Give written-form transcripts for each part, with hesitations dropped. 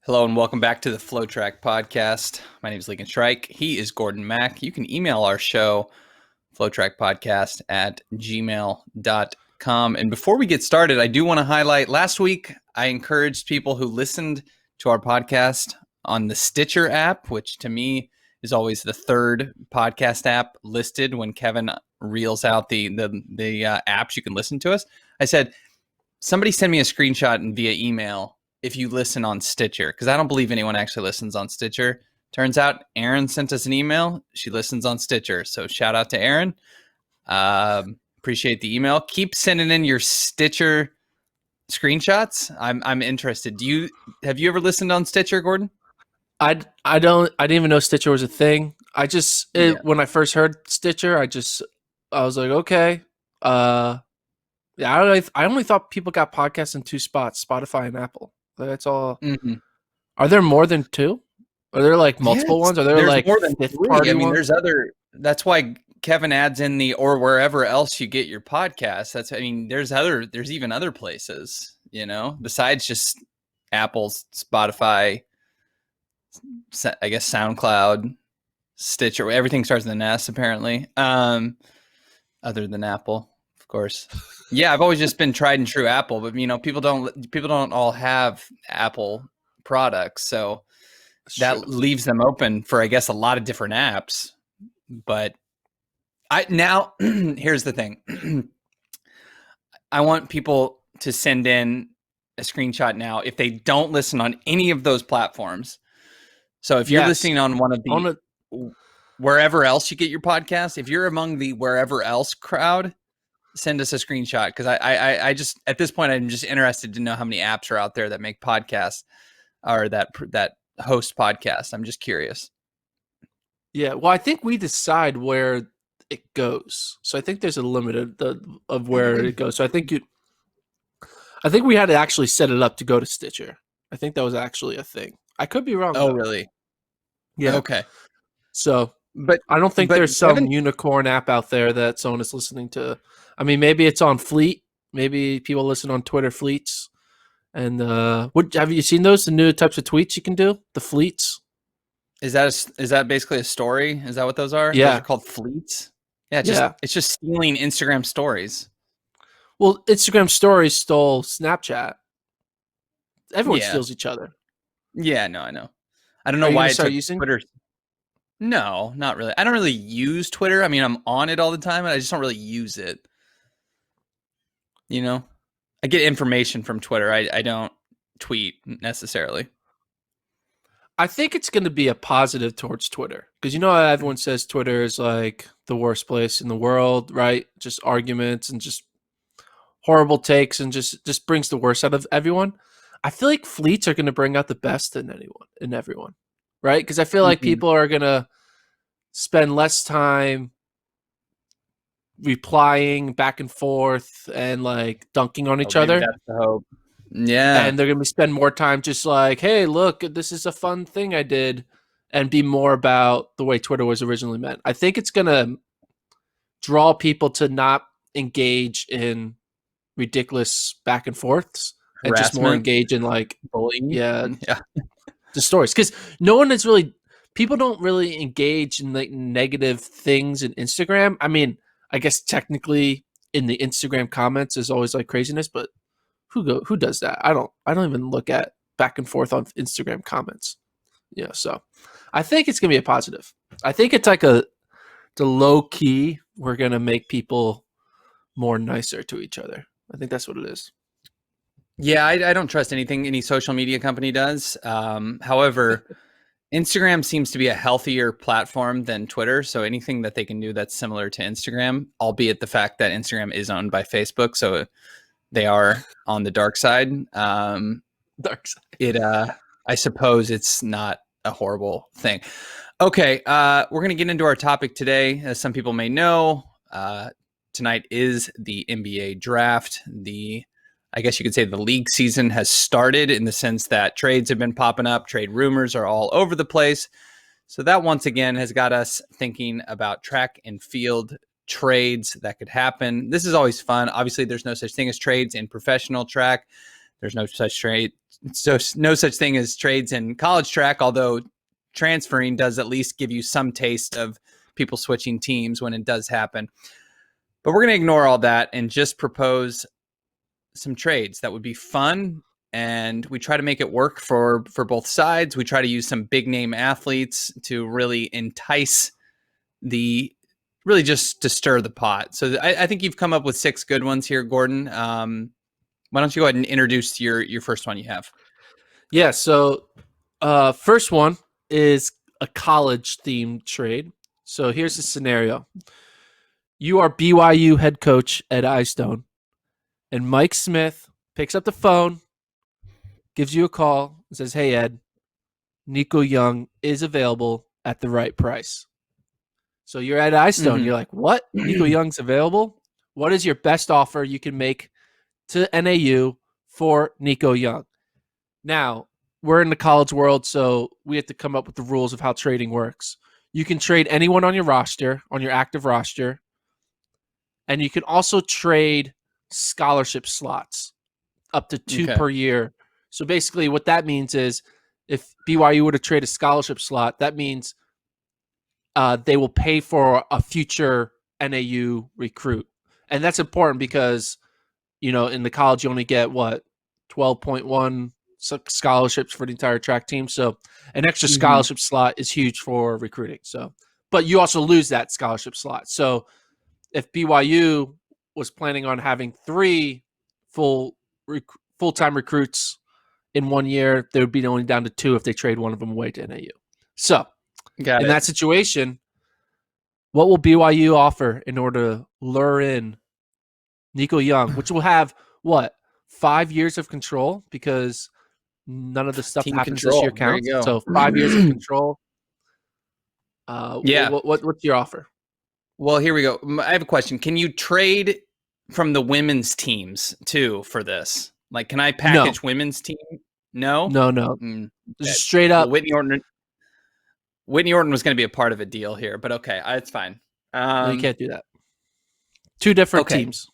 Hello and welcome back to the FloTrack podcast. My name is Lincoln Shrike. He is Gordon Mack. You can email our show, flotrackpodcast@gmail.com. And before we get started, I do want to highlight last week I encouraged people who listened to our podcast on the Stitcher app, which to me is always the third podcast app listed when Kevin reels out the apps you can listen to us. I said, somebody send me a screenshot via email if you listen on Stitcher, because I don't believe anyone actually listens on Stitcher. Turns out Erin sent us an email. She listens on Stitcher. So shout out to Erin. Appreciate the email. Keep sending in your Stitcher screenshots. I'm interested. Have you ever listened on Stitcher, Gordon? I didn't even know Stitcher was a thing. When I first heard Stitcher, I was like, okay. I only thought people got podcasts in two spots, Spotify and Apple. That's all. Mm-hmm. Are there more than two? Are there like multiple ones? Are there like more than three? I mean, there's other. That's why Kevin adds in the or wherever else you get your podcast. There's even other places, besides just Apple, Spotify, I guess SoundCloud, Stitcher. Everything starts with an S apparently. Other than Apple. Of course. Yeah, I've always just been tried and true Apple, but people don't all have Apple products, so that leaves them open for, I guess, a lot of different apps. But here's the thing. I want people to send in a screenshot now if they don't listen on any of those platforms. So if you're listening on one of the wherever else you get your podcast, if you're among the wherever else crowd, send us a screenshot, because I just at this point I'm just interested to know how many apps are out there that make podcasts or that host podcasts. I'm just curious. Yeah, well, I think we decide where it goes, so I think there's a limit of where it goes. So I think we had to actually set it up to go to Stitcher. I think that was actually a thing. I could be wrong. Oh, really? Yeah. Okay. So, but I don't think there's some unicorn app out there that someone is listening to. I mean, maybe it's on Fleet. Maybe people listen on Twitter Fleets. And have you seen those? The new types of tweets you can do? The Fleets. Is that basically a story? Is that what those are? Yeah. Those are called Fleets. Yeah. It's just stealing Instagram stories. Well, Instagram stories stole Snapchat. Everyone steals each other. Yeah, no, I know. I don't know why it took using Twitter. No, not really. I don't really use Twitter. I mean, I'm on it all the time, and I just don't really use it. I get information from Twitter. I don't tweet necessarily. I think it's going to be a positive towards Twitter, because how everyone says Twitter is like the worst place in the world, right? Just arguments and just horrible takes and just brings the worst out of everyone. I feel like Fleets are going to bring out the best in everyone, right? Because I feel like people are going to spend less time replying back and forth and like dunking on each other. That's the hope. Yeah. And they're going to spend more time just like, hey, look, this is a fun thing I did, and be more about the way Twitter was originally meant. I think it's going to draw people to not engage in ridiculous back and forths and just more engage in like bullying. Yeah. The stories. Because people don't really engage in like negative things in Instagram. I mean, I guess technically in the Instagram comments is always like craziness, but who does that? I don't even look at back and forth on Instagram comments. Yeah, so I think it's gonna be a positive. I think it's like the low key, we're gonna make people more nicer to each other. I think that's what it is. Yeah, I don't trust anything any social media company does. However, Instagram seems to be a healthier platform than Twitter. So anything that they can do that's similar to Instagram, albeit the fact that Instagram is owned by Facebook, so they are on the dark side. Dark side. I suppose it's not a horrible thing. Okay, we're going to get into our topic today. As some people may know, tonight is the NBA draft. I guess you could say the league season has started, in the sense that trades have been popping up. Trade rumors are all over the place. So that once again has got us thinking about track and field trades that could happen. This is always fun. Obviously, there's no such thing as trades in professional track. There's no such trade, so no such thing as trades in college track, although transferring does at least give you some taste of people switching teams when it does happen. But we're going to ignore all that and just propose some trades that would be fun, and we try to make it work for both sides. We try to use some big name athletes to really entice really just to stir the pot. So I think you've come up with 6 good ones here, Gordon. Why don't you go ahead and introduce your first one you have? Yeah, so first one is a college themed trade. So here's the scenario. You are BYU head coach Ed Eyestone, and Mike Smith picks up the phone, gives you a call, and says, "Hey, Ed, Nico Young is available at the right price." So you're at Eyestone. You're like, "What? Nico Young's available? What is your best offer you can make to NAU for Nico Young?" Now, we're in the college world, so we have to come up with the rules of how trading works. You can trade anyone on your roster, on your active roster, and you can also trade scholarship slots up to 2 per year. So basically what that means is if BYU were to trade a scholarship slot, that means they will pay for a future NAU recruit. And that's important because, in the college you only get 12.1 scholarships for the entire track team. So an extra scholarship slot is huge for recruiting. So, but you also lose that scholarship slot. So if BYU was planning on having 3 full-time recruits in 1 year, they would be only down to 2 if they trade one of them away to NAU. So in that situation, what will BYU offer in order to lure in Nico Young, which will have 5 years of control because none of the stuff Team happens control. this year counts. There you go. So 5 years of control. Yeah. What's your offer? Well, here we go. I have a question. Can you trade from the women's teams too for this? Like, can I package women's team? No? No. Just straight up. Well, Whitney Orton was going to be a part of a deal here, but okay, it's fine. No, you can't do that. 2 different teams.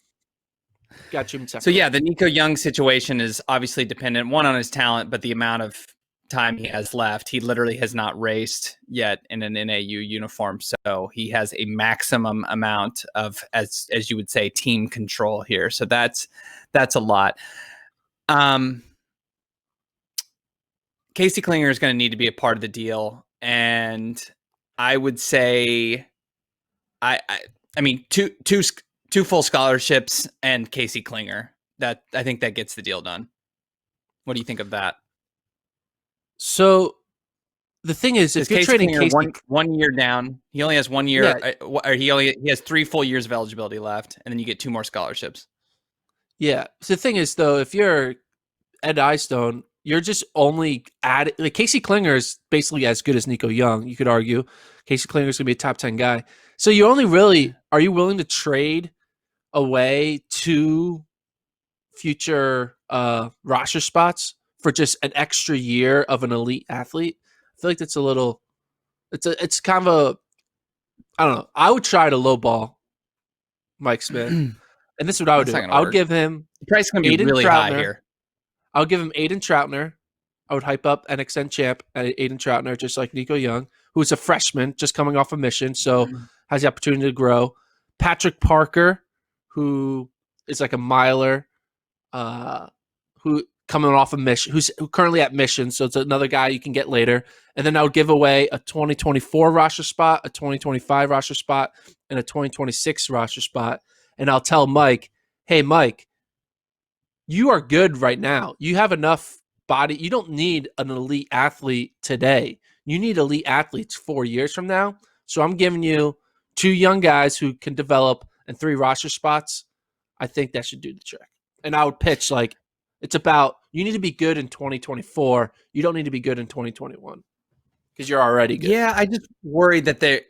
Got you separate. So yeah, the Nico Young situation is obviously dependent, one, on his talent, but the amount of time he has left. He literally has not raced yet in an NAU uniform, so he has a maximum amount of, as you would say, team control here. So that's a lot. Casey Klinger is going to need to be a part of the deal, and I would say, I mean, two full scholarships and Casey Klinger. That, I think, that gets the deal done. What do you think of that? So the thing is, if you're trading Casey, one year down, he only has 1 year, or he has 3 full years of eligibility left, and then you get 2 more scholarships. Yeah. So the thing is, though, if you're Ed Eyestone, you're just only adding. Like, Casey Klinger is basically as good as Nico Young. You could argue Casey Klinger is going to be a top 10 guy. So you only really are you willing to trade away 2 future roster spots for just an extra year of an elite athlete? I feel like that's a little. It's kind of a. I don't know. I would try to lowball Mike Smith, and this is what I would do. I would give him. The price is going to be really high here. I would give him Aiden Troutner. I would hype up NXN champ Aiden Troutner, just like Nico Young, who's a freshman just coming off a mission, so has the opportunity to grow. Patrick Parker, who is like a miler, who coming off a mission, who's currently at mission, so it's another guy you can get later. And then I would give away a 2024 roster spot, a 2025 roster spot, and a 2026 roster spot. And I'll tell Mike, hey, Mike, you are good right now. You have enough body. You don't need an elite athlete today. You need elite athletes 4 years from now. So I'm giving you 2 young guys who can develop and 3 roster spots. I think that should do the trick. And I would pitch like, it's about, you need to be good in 2024. You don't need to be good in 2021 because you're already good. Yeah, I just worry that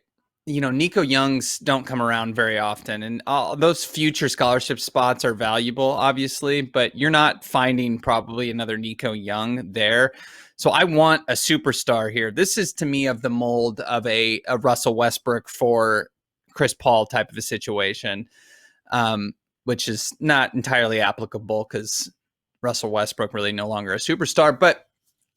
Nico Youngs don't come around very often, and all those future scholarship spots are valuable, obviously, but you're not finding probably another Nico Young there. So I want a superstar here. This is, to me, of the mold of a Russell Westbrook for Chris Paul type of a situation, which is not entirely applicable because Russell Westbrook really no longer a superstar, but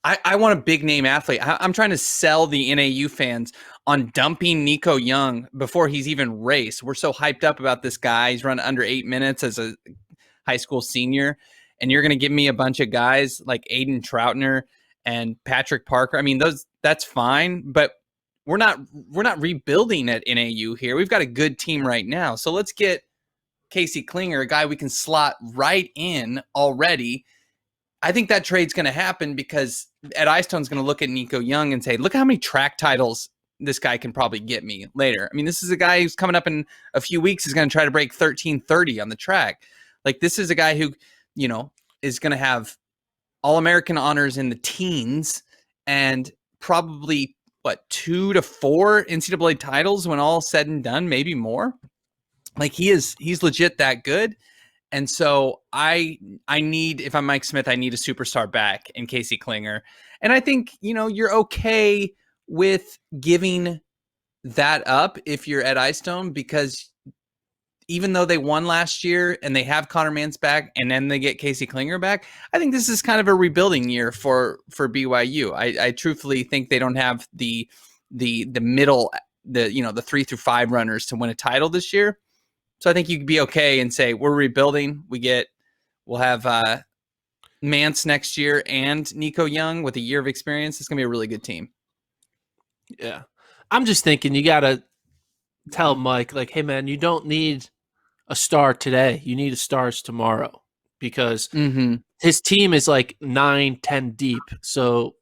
I want a big name athlete. I'm trying to sell the NAU fans on dumping Nico Young before he's even raced. We're so hyped up about this guy. He's run under 8 minutes as a high school senior. And you're going to give me a bunch of guys like Aiden Troutner and Patrick Parker. I mean, that's fine, but we're not rebuilding at NAU here. We've got a good team right now. So let's get Casey Klinger, a guy we can slot right in already. I think that trade's going to happen because Ed Eyestone's going to look at Nico Young and say, look how many track titles this guy can probably get me later. I mean, this is a guy who's coming up in a few weeks is going to try to break 13:30 on the track. Like, this is a guy who, you know, is going to have All-American honors in the teens and probably, 2 to 4 NCAA titles when all said and done, maybe more. Like, he's legit that good. And so I need, if I'm Mike Smith, I need a superstar back in Casey Klinger. And I think, you know, you're okay with giving that up if you're Ed Eyestone, because even though they won last year and they have Connor Mance back and then they get Casey Klinger back, I think this is kind of a rebuilding year for BYU. I truthfully think they don't have the middle, the 3 through 5 runners to win a title this year. So I think you could be okay and say we're rebuilding. We'll have Mance next year and Nico Young with a year of experience. It's gonna be a really good team. Yeah, I'm just thinking you gotta tell Mike, like, hey man, you don't need a star today. You need a stars tomorrow, because his team is like 9-10 deep. So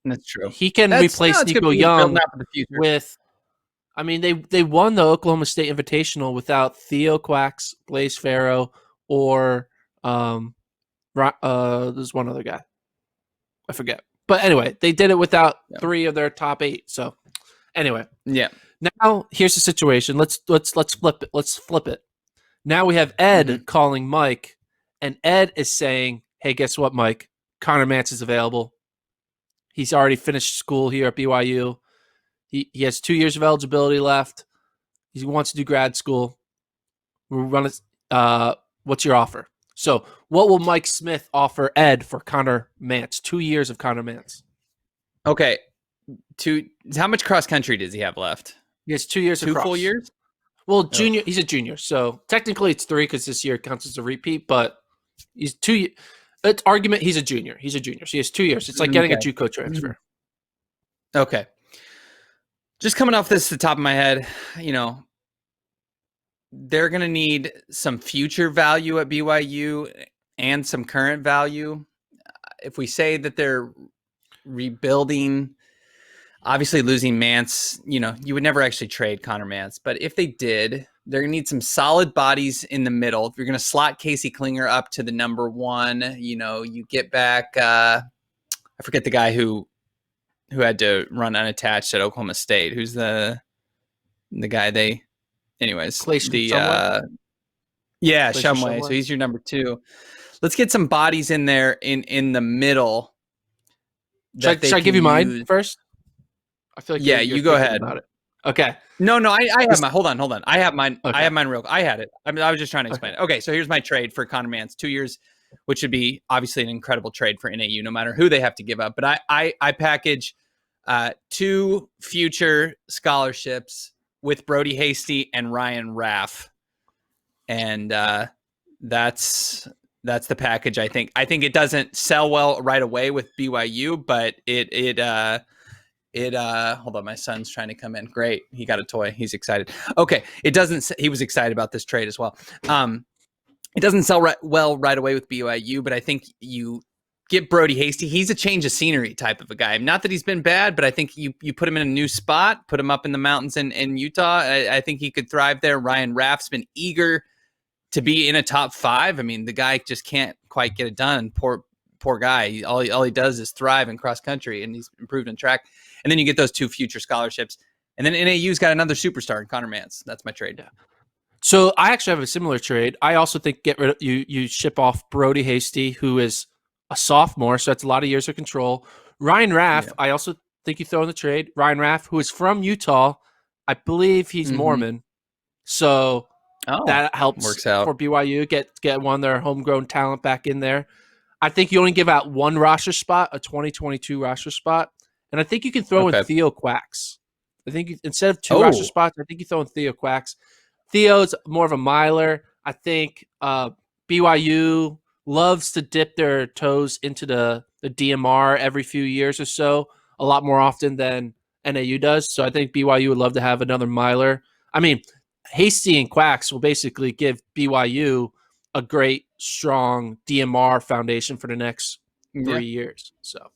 that's true. He can replace Nico Young with. I mean, they won the Oklahoma State Invitational without Theo Quacks, Blaze Farrow, or there's one other guy. I forget. But anyway, they did it without 3 of their top 8. So anyway. Yeah. Now here's the situation. Let's flip it. Let's flip it. Now we have Ed calling Mike, and Ed is saying, hey, guess what, Mike? Connor Mance is available. He's already finished school here at BYU. He has 2 years of eligibility left. He wants to do grad school. We're running. What's your offer? So, what will Mike Smith offer Ed for Connor Mance? 2 years of Connor Mance. Okay. How much cross country does he have left? He has 2 years. 2 full years. Well, junior. He's a junior, so technically it's 3 because this year counts as a repeat. But he's 2. It's argument. He's a junior. So he has 2 years. It's like getting a JUCO transfer. Okay. Just coming off this at the top of my head, you know, they're going to need some future value at BYU and some current value. If we say that they're rebuilding, obviously losing Mance, you know, you would never actually trade Connor Mance. But if they did, they're going to need some solid bodies in the middle. If you're going to slot Casey Klinger up to the number 1, you know, you get back, I forget the guy who had to run unattached at Oklahoma State. Who's the guy they, anyways, Shumway. So he's your number 2. Let's get some bodies in there in the middle. Should I give you mine first? I feel like you're you go ahead. About it. Okay. No, I have mine. Hold on. I have mine. Okay. I have mine real. I had it. I mean, I was just trying to explain it. Okay, so here's my trade for Connor Mance, 2 years, which would be obviously an incredible trade for NAU, no matter who they have to give up. But I package 2 future scholarships with Brody Hasty and Ryan Raff, and that's the package. I think it doesn't sell well right away with BYU, but it hold on, my son's trying to come in. Great, he got a toy. He's excited. Okay, he was excited about this trade as well. It doesn't sell right away with BYU, but I think you get Brody Hasty. He's a change of scenery type of a guy. Not that he's been bad, but I think you put him in a new spot, put him up in the mountains in Utah. I think he could thrive there. Ryan Raff's been eager to be in a top 5. I mean, the guy just can't quite get it done. Poor guy. All he does is thrive in cross country, and he's improved in track. And then you get those 2 future scholarships. And then NAU's got another superstar in Connor Mance. That's my trade. Yeah. So I actually have a similar trade. I also think get rid of you ship off Brody Hasty, who is a sophomore, so that's a lot of years of control. Ryan Raff, I also think you throw in the trade. Ryan Raff, who is from Utah, I believe he's Mormon, so that helps works out for BYU. Get one of their homegrown talent back in there. I think you only give out one roster spot, a 2022 roster spot. And I think you can throw in Theo Quacks. I think instead of 2 roster spots, I think you throw in Theo Quacks. Theo's more of a miler. I think BYU loves to dip their toes into the DMR every few years or so, a lot more often than NAU does. So I think BYU would love to have another miler. I mean, Hasty and Quacks will basically give BYU a great, strong DMR foundation for the next 3 years. So,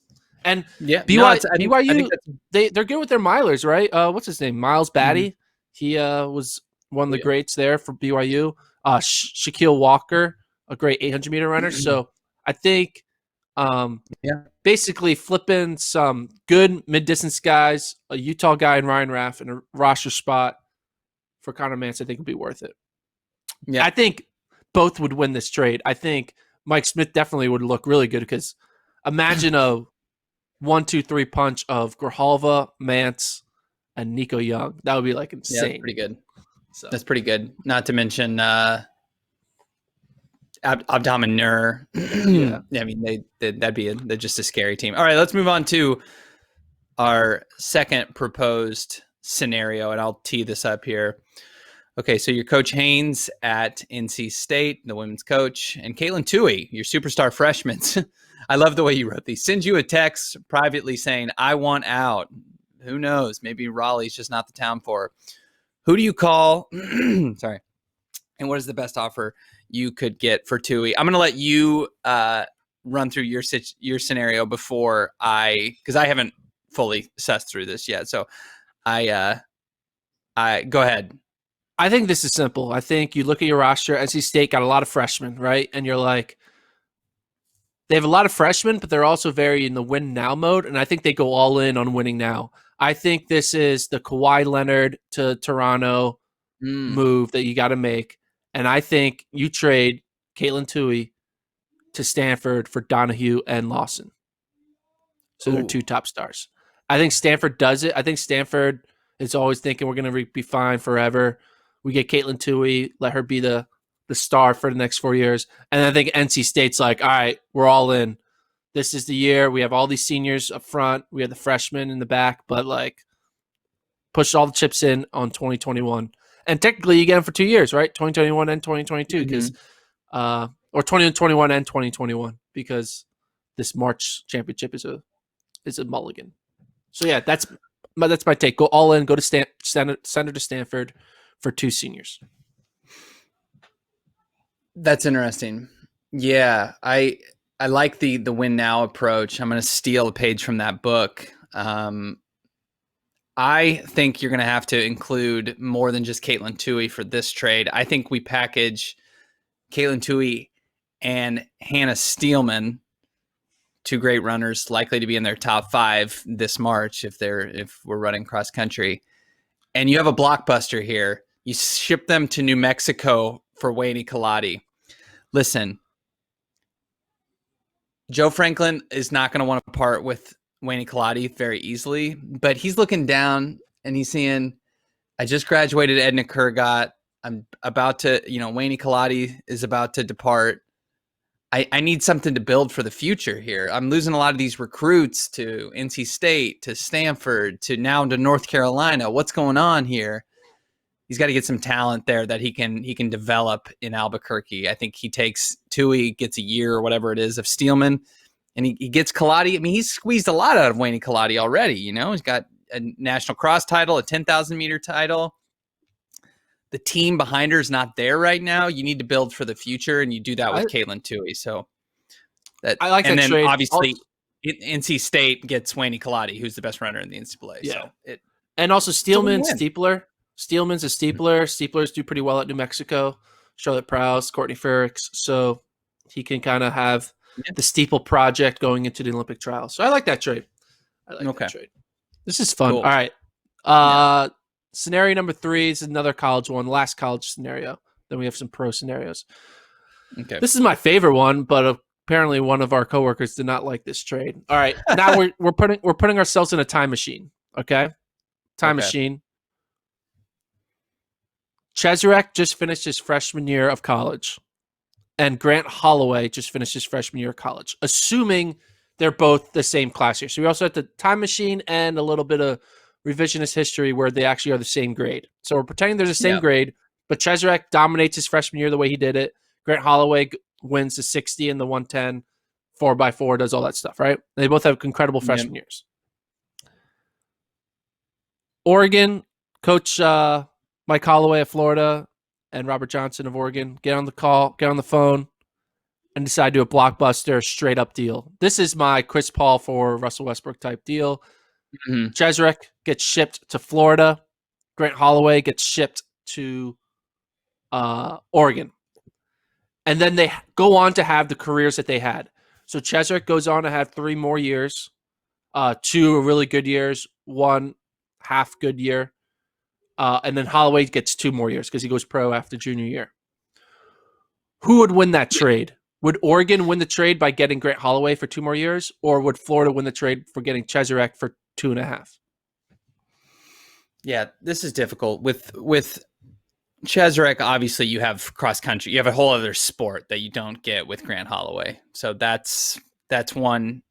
and BYU, they're good with their milers, right? What's his name? Miles Batty. He was one of the greats there for BYU. Shaquille Walker, a great 800-meter runner. So I think basically flipping some good mid-distance guys, a Utah guy and Ryan Raff, and a roster spot for Connor Mance, I think would be worth it. Yeah, I think both would win this trade. I think Mike Smith definitely would look really good because imagine a 1-2-3 punch of Grijalva, Mance, and Nico Young. That would be like insane. Yeah, that's pretty good. So. That's pretty good. Not to mention Abdam and Nur. Yeah, I mean that'd be they're just a scary team. All right, let's move on to our second proposed scenario, and I'll tee this up here. Okay, so your Coach Haynes at NC State, the women's coach, and Caitlin Toohey, your superstar freshman. I love the way you wrote these. Sends you a text privately saying, "I want out." Who knows? Maybe Raleigh's just not the town for her. Who do you call? Sorry. And what is the best offer you could get for Toohey? I'm going to let you run through your scenario before because I haven't fully sussed through this yet. So I go ahead. I think this is simple. I think you look at your roster. NC State got a lot of freshmen, right? And you're like, they have a lot of freshmen, but they're also very in the win now mode. And I think they go all in on winning now. I think this is the Kawhi Leonard to Toronto move that you got to make. And I think you trade Caitlin Toohey to Stanford for Donahue and Lawson. So they're 2 top stars. I think Stanford does it. I think Stanford is always thinking we're going to be fine forever. We get Caitlin Toohey, let her be the star for the next 4 years. And I think NC State's like, all right, we're all in. This is the year. We have all these seniors up front. We have the freshmen in the back, but like push all the chips in on 2021. And technically you get them for 2 years, right? 2021 and 2022 because or 2021 and 2021 because this March championship is a mulligan. So yeah, that's my take. Go all in, go to send it to Stanford for 2 seniors. That's interesting. Yeah, I like the win now approach. I'm going to steal a page from that book. I think you're going to have to include more than just Caitlin Toohey for this trade. I think we package Caitlin Toohey and Hannah Steelman, 2 great runners, likely to be in their top 5 this March if we're running cross country. And you have a blockbuster here. You ship them to New Mexico for Wayne Kalati. Listen, Joe Franklin is not going to want to part with Wayne Kalati very easily, but he's looking down and he's seeing, I just graduated Edna Kurgat. I'm about to, Wayne Kalati is about to depart. I need something to build for the future here. I'm losing a lot of these recruits to NC State, to Stanford, to now to North Carolina. What's going on here? He's got to get some talent there that he can develop in Albuquerque. I think he takes Toohey, gets a year or whatever it is of Steelman, and he gets Kalati. I mean, he's squeezed a lot out of Wayne Kalati already. He's got a national cross title, a 10,000 meter title. The team behind her is not there right now. You need to build for the future, and you do that with Caitlin Toohey. So I like that trade. And then obviously NC State gets Wayne Kalati, who's the best runner in the NCAA. Yeah. So and also Steelman, Steepler. Steelman's a steepler. Steeplers do pretty well at New Mexico. Charlotte Prowse, Courtney Ferricks. So he can kind of have the steeple project going into the Olympic trials. So I like that trade. That trade. This is fun. Cool. All right. Scenario number 3 is another college one. Last college scenario. Then we have some pro scenarios. Okay. This is my favorite one, but apparently one of our coworkers did not like this trade. All right. Now we're putting ourselves in a time machine. Okay. Time machine. Cheserek just finished his freshman year of college. and Grant Holloway just finished his freshman year of college, assuming they're both the same class year. So we also have the time machine and a little bit of revisionist history where they actually are the same grade. So we're pretending they're the same grade, but Cheserek dominates his freshman year the way he did it. Grant Holloway wins the 60 and the 110, 4x4, does all that stuff, right? They both have incredible freshman years. Oregon, Coach Mike Holloway of Florida and Robert Johnson of Oregon get on the phone, and decide to do a blockbuster straight up deal. This is my Chris Paul for Russell Westbrook type deal. Mm-hmm. Cheserek gets shipped to Florida. Grant Holloway gets shipped to Oregon. And then they go on to have the careers that they had. So Cheserek goes on to have 3 more years, 2 really good years, 1 half good year. And then Holloway gets 2 more years because he goes pro after junior year. Who would win that trade? Would Oregon win the trade by getting Grant Holloway for 2 more years, or would Florida win the trade for getting Cheserek for 2.5? Yeah, this is difficult. With Cheserek, obviously you have cross country. You have a whole other sport that you don't get with Grant Holloway. So that's one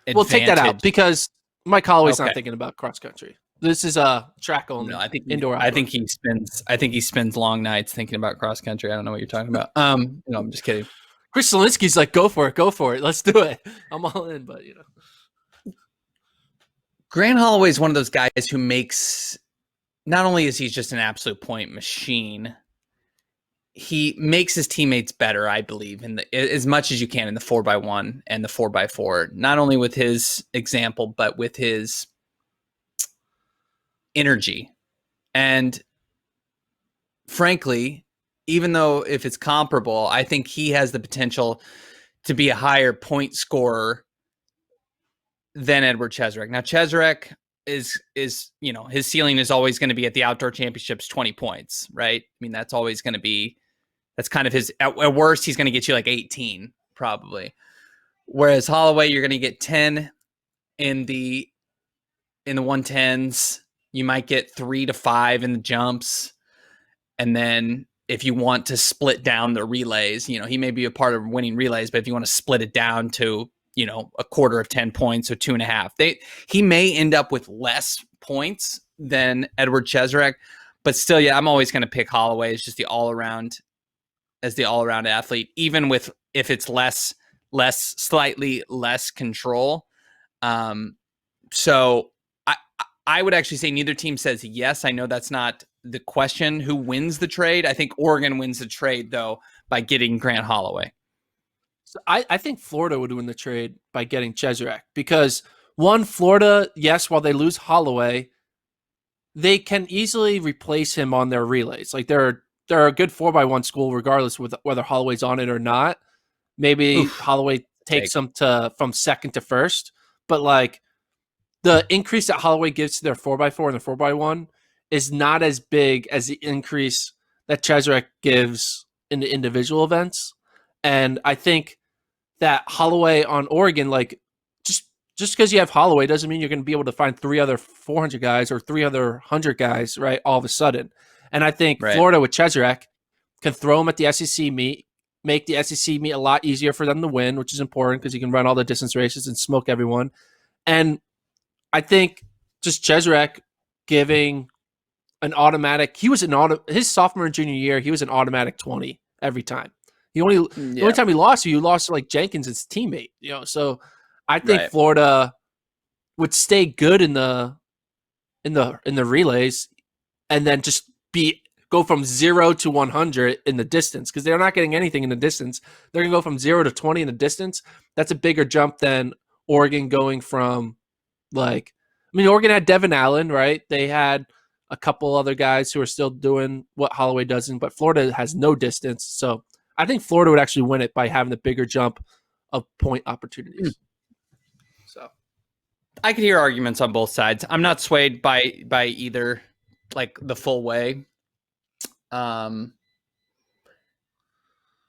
advantage. We'll take that out because Mike Holloway's not thinking about cross country. This is a track only. No, I think indoor. I think he spends long nights thinking about cross country. I don't know what you're talking about. No, I'm just kidding. Chris Zielinski's like, go for it. Let's do it. I'm all in, but Grant Holloway is one of those guys who makes, not only is he just an absolute point machine, he makes his teammates better, I believe, as much as you can in the 4x1 and the 4x4, not only with his example, but with his energy. And frankly, even though if it's comparable, I think he has the potential to be a higher point scorer than Edward Cheserek. Now, Cheserek is his ceiling is always going to be at the outdoor championships, 20 points, right? I mean, that's always going to be, that's kind of his, at worst, he's going to get you like 18 probably. Whereas Holloway, you're going to get 10 in the 110s. You might get 3 to 5 in the jumps. And then if you want to split down the relays, he may be a part of winning relays, but if you want to split it down to, a quarter of 10 points or 2.5, he may end up with less points than Edward Cheserek, but still, yeah, I'm always going to pick Holloway as just the all around athlete, even if it's slightly less control. So I would actually say neither team says yes. I know that's not the question who wins the trade. I think Oregon wins the trade, though, by getting Grant Holloway. So I think Florida would win the trade by getting Cheserek because, one, Florida, yes, while they lose Holloway, they can easily replace him on their relays. Like they're a good 4x1 school, regardless of whether Holloway's on it or not. Maybe Holloway takes them from second to first, but like the increase that Holloway gives to their 4x4 and the 4x1 is not as big as the increase that Cheserek gives in the individual events. And I think that Holloway on Oregon, like just because you have Holloway doesn't mean you're going to be able to find 3 other 400 guys or 3 other 100 guys, right, all of a sudden. And I think Florida with Cheserek can throw them at the SEC meet, make the SEC meet a lot easier for them to win, which is important because you can run all the distance races and smoke everyone. And I think just Cheserek giving an automatic, his sophomore and junior year, he was an automatic 20 every time. The only time he lost to like Jenkins, his teammate. So I think Florida would stay good in the relays, and then just go from 0 to 100 in the distance because they're not getting anything in the distance. They're gonna go from 0 to 20 in the distance. That's a bigger jump than Oregon going from Oregon had Devin Allen, right? They had a couple other guys who are still doing what Holloway doesn't, but Florida has no distance. So I think Florida would actually win it by having the bigger jump of point opportunities. So I could hear arguments on both sides. I'm not swayed by either, like the full way.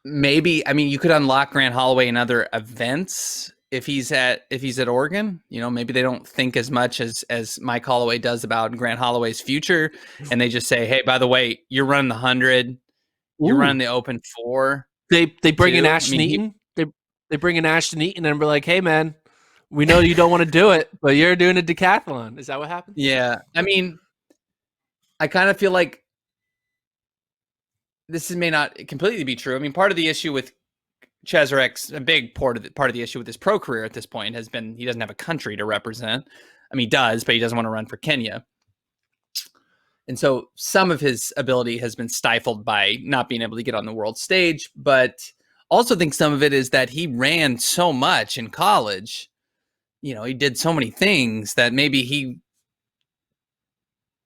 Maybe, you could unlock Grant Holloway in other events if he's at Oregon. Maybe they don't think as much as Mike Holloway does about Grant Holloway's future, and they just say, hey, by the way, you're running the 100. You're running the open 4. They bring in too. I Ashton mean, Eaton. They bring in Ashton Eaton and we're like, hey man, we know you don't want to do it, but you're doing a decathlon. Is that what happened? yeah. I mean, I kind of feel like this may not completely be true. I mean, part of the issue with Cheserek's, a big part of the issue with his pro career at this point has been he doesn't have a country to represent. I mean, he does, but he doesn't want to run for Kenya. And so some of his ability has been stifled by not being able to get on the world stage. But also think some of it is that he ran so much in college. You know, he did so many things that maybe he,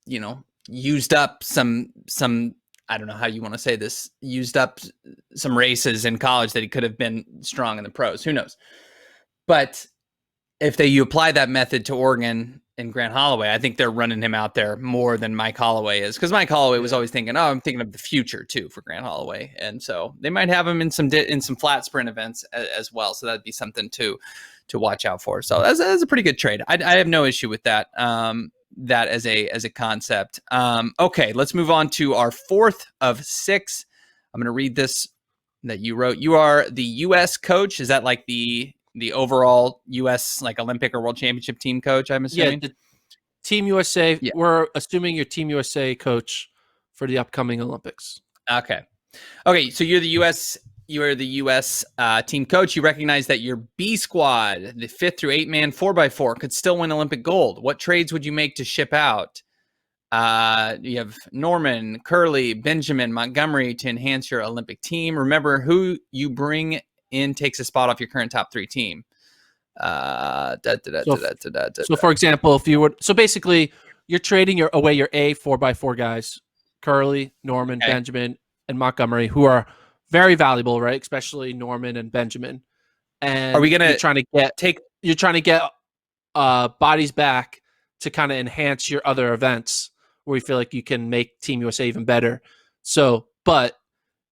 you know, used up some I don't know how you want to say this, used up some races in college that he could have been strong in the pros. Who knows? But if you apply that method to Oregon and Grant Holloway, I think they're running him out there more than Mike Holloway is, because Mike Holloway was always thinking, I'm thinking of the future too for Grant Holloway, and so they might have him in some flat sprint events as well. So that'd be something to watch out for. So that's a pretty good trade. I have no issue with that. That as a concept. Okay, let's move on to our fourth of six. I'm going to read this that you wrote. You are the U.S. coach. Is that like the overall U.S. like Olympic or World Championship team coach? I'm assuming. Yeah, the Team USA. Yeah. We're assuming you're Team USA coach for the upcoming Olympics. Okay. So you're the U.S. You are the U.S. Team coach. You recognize that your B squad, the 5th through 8-man 4x4, could still win Olympic gold. What trades would you make to ship out? You have Norman, Curley, Benjamin, Montgomery to enhance your Olympic team. Remember, who you bring in takes a spot off your current top 3 team. So for example, if you were, so basically you're trading away your A 4x4 guys, Curley, Norman, Benjamin, and Montgomery, who are very valuable, right? Especially Norman and Benjamin. And are we gonna you're trying to get bodies back to kind of enhance your other events where you feel like you can make Team USA even better. So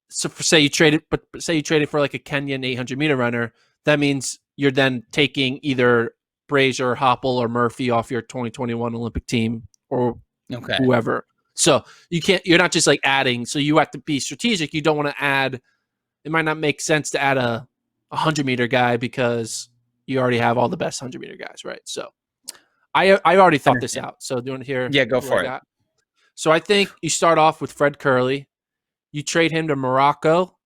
say you traded for like a Kenyan 800-meter runner, that means you're then taking either Brazier, Hopple, or Murphy off your 2021 Olympic team or whoever. So you're not just like adding. So you have to be strategic. You don't want to add. It might not make sense to add a 100-meter guy because you already have all the best 100-meter guys, right? So I already thought this out. So doing it here. Yeah, go for it. So I think you start off with Fred Curley. You trade him to Morocco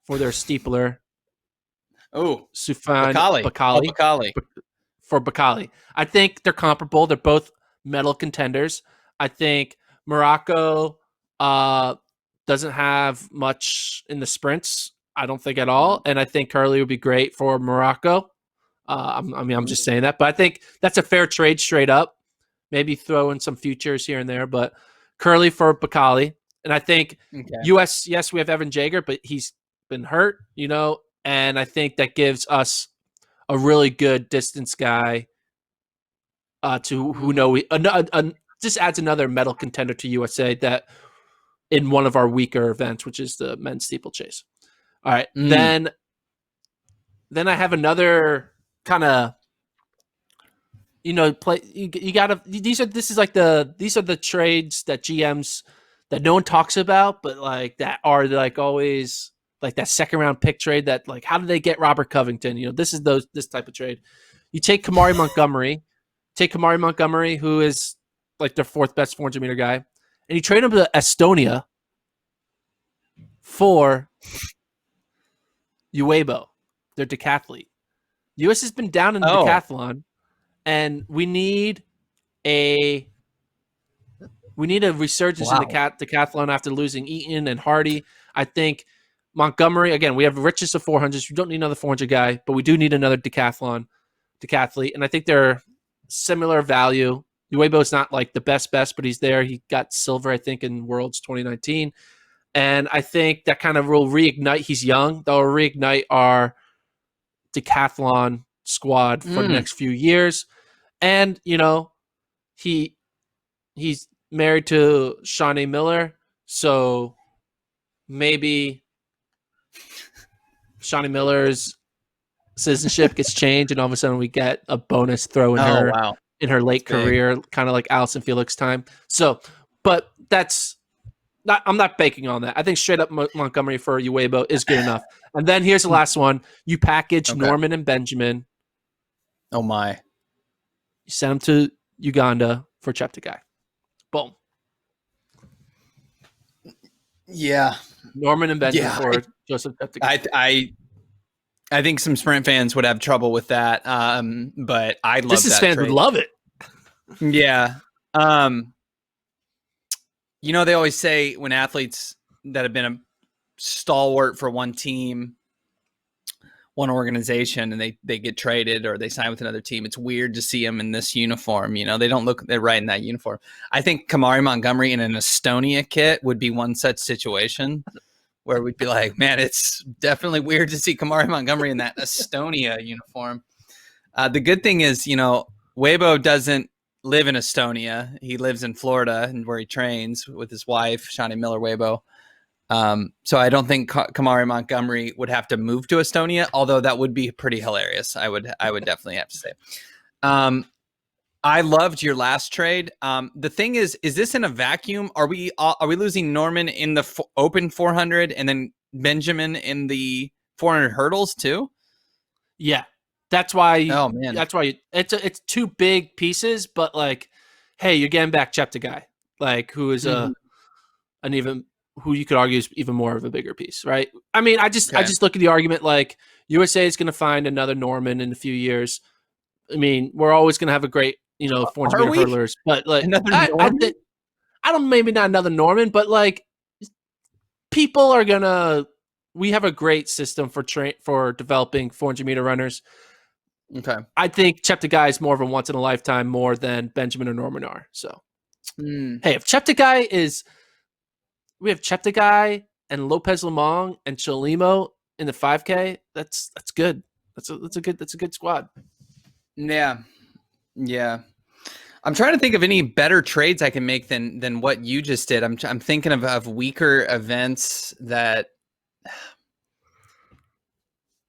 for their steepler. Oh, Sufan Bakali. For Bakali. I think they're comparable. They're both medal contenders. I think Morocco doesn't have much in the sprints. I don't think at all. And I think Curley would be great for Morocco. I'm just saying that. But I think that's a fair trade straight up. Maybe throw in some futures here and there. But Curley for Bakali. And I think U.S., yes, we have Evan Jager, but he's been hurt, you know. And I think that gives us a really good distance guy to who know we just adds another medal contender to USA that in one of our weaker events, which is the men's steeplechase. All right, then I have another kind of play. You gotta these are the trades that GMs that no one talks about, but like that are like always. Like that second round pick trade that like, how did they get Robert Covington? You know, this type of trade. You take Kamari Montgomery, who is like their 4th best 400-meter guy, and you trade him to Estonia for Uebo, their decathlete. US has been down in the decathlon, and we need a resurgence in the decathlon after losing Eaton and Hardy. I think Montgomery, again, we have the richest of 400s. We don't need another 400 guy, but we do need another decathlete. And I think they're similar value. Uebo is not like the best, but he's there. He got silver, I think, in Worlds 2019. And I think that kind of will reignite. He's young. They'll reignite our decathlon squad for the next few years. And, you know, he's married to Shawnee Miller. So maybe Shawnee Miller's citizenship gets changed, and all of a sudden we get a bonus throw in in her late career, kind of like Allison Felix time. So, but that's I'm not banking on that. I think straight up Montgomery for Uwebo is good enough. And then here's the last one. You package Norman and Benjamin. Oh my! You send them to Uganda for Cheptegei. Boom. Yeah, Norman and Benjamin for Joseph Cheptegei. I think some Sprint fans would have trouble with that, but I love This that fans trade. would love it. Yeah. They always say when athletes that have been a stalwart for one team, one organization, and they get traded or they sign with another team, it's weird to see them in this uniform. They don't look they're right in that uniform. I think Kamari Montgomery in an Estonia kit would be one such situation where we'd be like, man, it's definitely weird to see Kamari Montgomery in that Estonia uniform. The good thing is, Weibo doesn't live in Estonia. He lives in Florida, and where he trains with his wife, Shawnee Miller Weibo. So I don't think Kamari Montgomery would have to move to Estonia, although that would be pretty hilarious. I would definitely have to say. I loved your last trade. The thing is this in a vacuum? Are we losing Norman in the open 400 and then Benjamin in the 400 hurdles too? Yeah. That's why. Oh man, that's why it's two big pieces. But hey, you're getting back Cheptegei, who is who you could argue is even more of a bigger piece, right? I mean, I just look at the argument USA is going to find another Norman in a few years. I mean, we're always going to have a great 400 meter hurdlers, but I don't maybe not another Norman, but people are gonna. We have a great system for developing 400 meter runners. Okay. I think Cheptegei is more of a once in a lifetime more than Benjamin or Norman are. So, hey, if Cheptegei we have Cheptegei and Lopez Lamong and Cholimo in the 5K. That's good. That's a good squad. Yeah. I'm trying to think of any better trades I can make than what you just did. I'm thinking of weaker events that.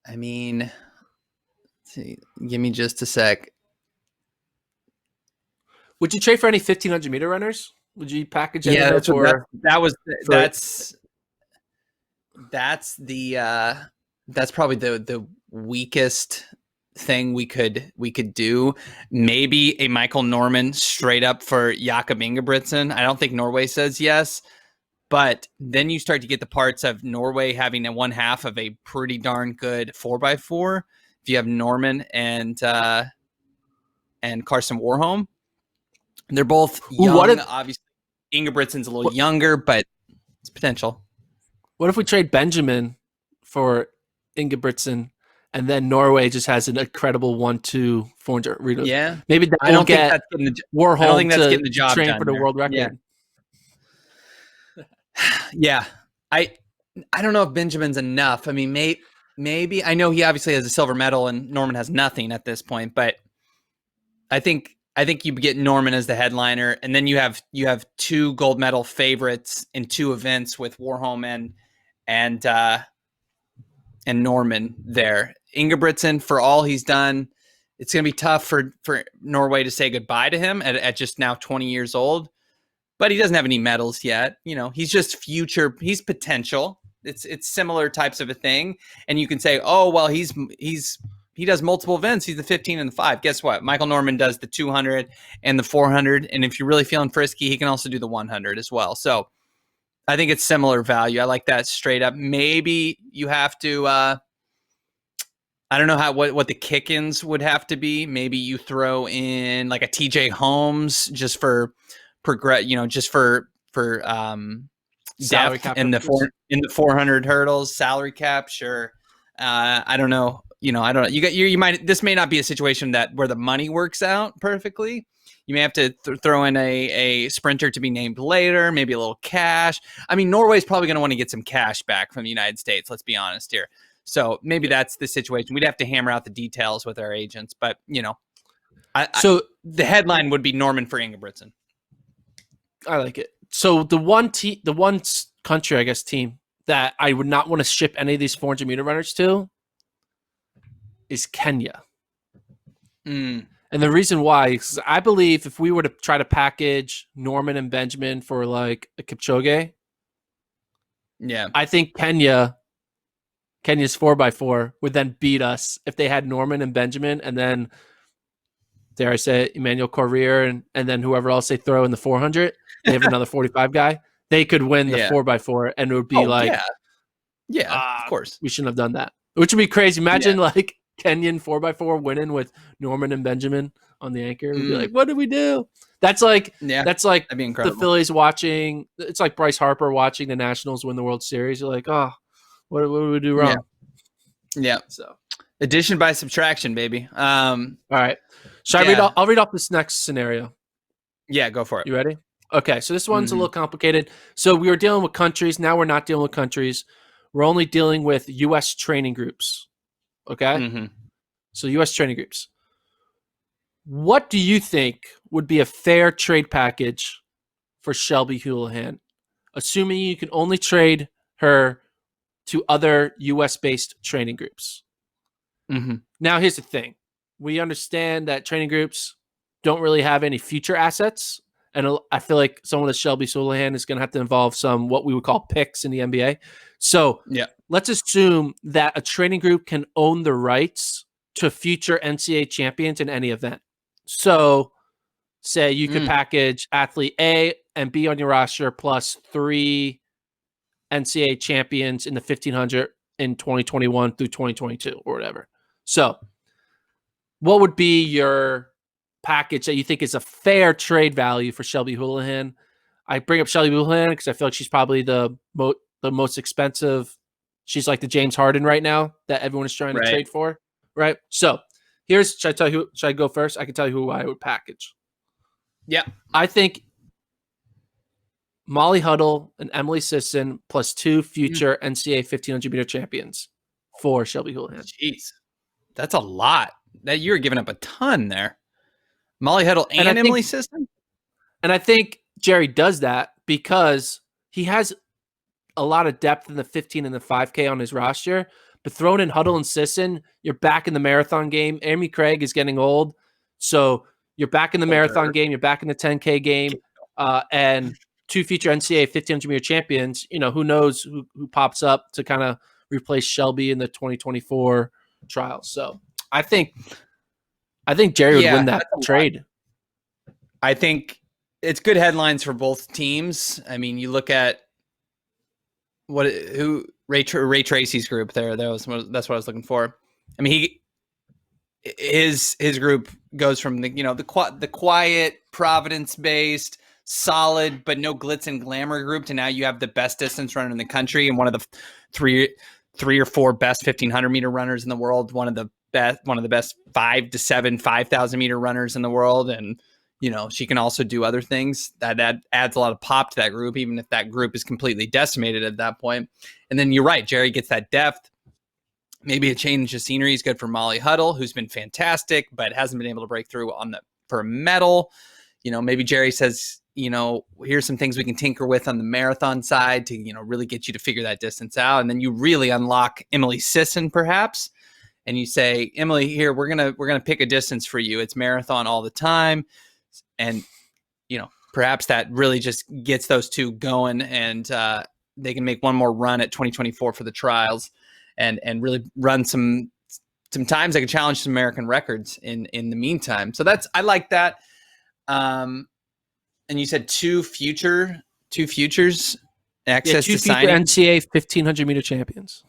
I mean, let's see, give me just a sec. Would you trade for any 1500 meter runners? Would you package it? Yeah, that's probably the weakest thing we could do. Maybe a Michael Norman straight up for Jakob Ingebrigtsen. I don't think Norway says yes. But then you start to get the parts of Norway having a one half of a pretty darn good 4x4. If you have Norman and Carson Warholm, they're both young. Obviously, Ingebrigtsen's a little younger, but it's potential. What if we trade Benjamin for Ingebrigtsen, and then Norway just has an incredible 1-2 400? Yeah, maybe I don't think that's getting Warholm getting the job train done for the world record. Yeah. Yeah, I don't know if Benjamin's enough. I mean, maybe I know he obviously has a silver medal and Norman has nothing at this point, but I think you get Norman as the headliner, and then you have two gold medal favorites in two events with Warholm and Norman there. Ingebrigtsen, for all he's done, it's going to be tough for Norway to say goodbye to him at just now 20 years old. But he doesn't have any medals yet. He's just future. He's potential. It's similar types of a thing. And you can say, oh, well, he does multiple events. He's the 15 and the 5. Guess what? Michael Norman does the 200 and the 400. And if you're really feeling frisky, he can also do the 100 as well. So I think it's similar value. I like that straight up. Maybe you have to, I don't know what the kick-ins would have to be. Maybe you throw in like a TJ Holmes just for just for depth in the 400 hurdles, salary cap. Sure. I don't know. I don't know. You might, this may not be a situation where the money works out perfectly. You may have to throw in a sprinter to be named later, maybe a little cash. I mean, Norway's probably going to want to get some cash back from the United States. Let's be honest here. So maybe that's the situation. We'd have to hammer out the details with our agents, but so the headline would be Norman for Ingebrigtsen. I like it. So the one country, I guess, team that I would not want to ship any of these 400 meter runners to is Kenya. And the reason why is I believe if we were to try to package Norman and Benjamin for like a Kipchoge, Yeah. I think Kenya's 4x4 would then beat us if they had Norman and Benjamin, and then dare I say Emmanuel Corrier and then whoever else they throw in the 400. They have another 45 guy. They could win the 4x4, and it would be of course. We shouldn't have done that. Which would be crazy. Imagine like Kenyan 4x4 winning with Norman and Benjamin on the anchor. We'd be like, what did we do? That's like that'd be incredible. The Phillies watching. It's like Bryce Harper watching the Nationals win the World Series. You're like, oh, what did we do wrong? Yeah. So addition by subtraction, baby. All right. Should I read? I'll read off this next scenario. Yeah, go for it. You ready? Okay, so this one's a little complicated. So we were dealing with countries. Now we're not dealing with countries. We're only dealing with U.S. training groups. Okay? So U.S. training groups. What do you think would be a fair trade package for Shelby Houlihan, assuming you can only trade her to other U.S.-based training groups? Now, here's the thing. We understand that training groups don't really have any future assets. And I feel like someone with Shelby Houlihan is going to have to involve some what we would call picks in the NBA. So let's assume that a training group can own the rights to future NCAA champions in any event. So say you could package athlete A and B on your roster plus 3 NCAA champions in the 1500 in 2021 through 2022 or whatever. So what would be your package that you think is a fair trade value for Shelby Houlihan? I bring up Shelby Houlihan because I feel like she's probably the most expensive. She's like the James Harden right now that everyone is trying to trade for, right? So should I go first? I can tell you who I would package. Yeah. I think Molly Huddle and Emily Sisson plus 2 future NCAA 1500 meter champions for Shelby Houlihan. Jeez. That's a lot. That you're giving up a ton there. Molly Huddle and Emily Sisson? And I think Jerry does that because he has a lot of depth in the 15 and the 5K on his roster. But throwing in Huddle and Sisson, you're back in the marathon game. Amy Craig is getting old. So you're back in the marathon game. You're back in the 10K game. And 2 future NCAA 1500 meter champions. You know, who knows who pops up to kind of replace Shelby in the 2024 trials. So I think Jerry would win that trade. I think it's good headlines for both teams. I mean, you look at Ray Tracy's group there. That's what I was looking for. I mean, his group goes from the quiet, Providence-based, solid but no glitz and glamour group to now you have the best distance runner in the country and one of the three or four best 1500 meter runners in the world. One of the best 5 to 7 5,000 meter runners in the world, and she can also do other things that adds a lot of pop to that group, even if that group is completely decimated at that point. And then you're right, Jerry gets that depth. Maybe a change of scenery is good for Molly Huddle, who's been fantastic, but hasn't been able to break through for a medal. Maybe Jerry says, here's some things we can tinker with on the marathon side to, really get you to figure that distance out. And then you really unlock Emily Sisson, perhaps. And you say, Emily, here, we're gonna pick a distance for you. It's marathon all the time. And, perhaps that really just gets those two going, and they can make one more run at 2024 for the trials and really run some times that can challenge some American records in the meantime. So I like that. And you said 2 futures access to signing. 2 future NCAA 1500 meter champions.